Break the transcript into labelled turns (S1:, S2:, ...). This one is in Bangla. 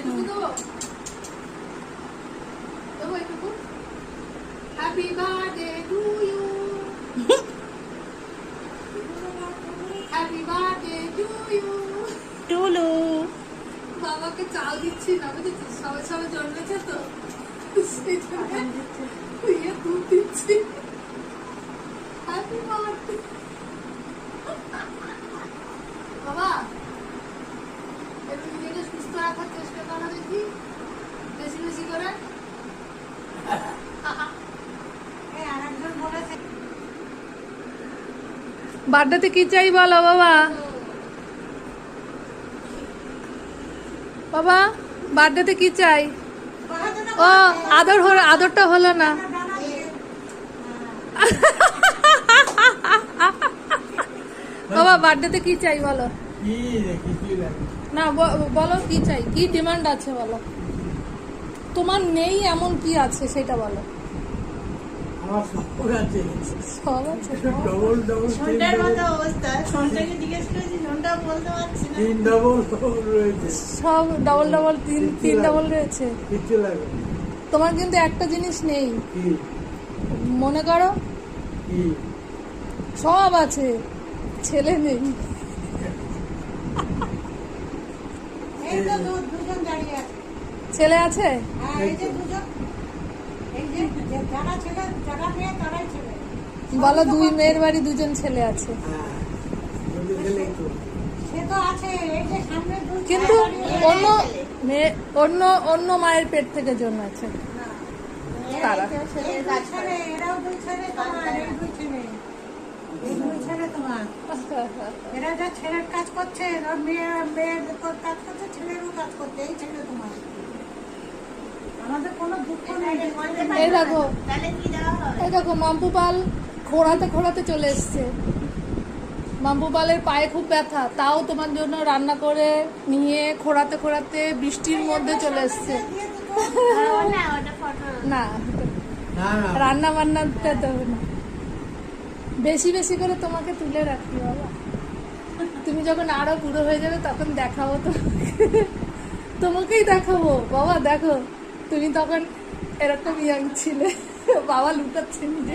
S1: এটুকু দেবো, দেবো এটুকু। Happy birthday to you, happy birthday to you.
S2: Tulu
S1: বাবাকে চাল দিচ্ছি না, বুঝেছিস? সবে সবে জন্মেছে তো, সেই জন্য দুধ দিচ্ছি। হ্যাপি বার্থডে বাবা, একটু নিজেকে সুস্থ রাখার চেষ্টা করো দেখি, বেশি বেশি করে।
S2: বার্থডেতে কি চাই বলো বাবা? বাবা বার্থডেতে কি চাই? ও আদরটা হলো না। বাবা বার্থডেতে কি চাই বলো? না বলো কি চাই, কি ডিমান্ড আছে বলো? তোমার নেই এমন কি আছে সেটা বলো। সব আছে, সব ডবল ডবল, তিন ডবল রয়েছে। তোমার কিন্তু একটা জিনিস নেই, মনে করো। সব আছে, ছেলে নেই। ছেলে আছে? বলো, 2 মেয়ের বাড়ি 2জন ছেলে আছে, কিন্তু অন্য মায়ের পেট থেকে জন্মেছে তারা।
S3: এরা যা ছেলের কাজ করছে, মেয়ের কাজ করছে, ছেলেরও কাজ করছে, এই ছেলে তোমার। আমাদের কোনো দুঃখ নেই।
S2: এই দেখো মাম্পু পাল খোঁড়াতে চলে এসছে। মাম্পু পালের পায়ে খুব ব্যথা, তাও তোমার জন্য রান্না করে নিয়ে খোঁড়াতে বৃষ্টির মধ্যে চলে এসছে। না রান্না বান্নাতে দেবে না, বেশি বেশি করে তোমাকে তুলে রাখি বাবা। তুমি যখন আরো বুড়ো হয়ে যাবে তখন দেখাবো তোমাকেই দেখাবো বাবা। দেখো তুমি তখন এরকম ইয়াং ছিলে, বাবা লুকাচ্ছে নিজে।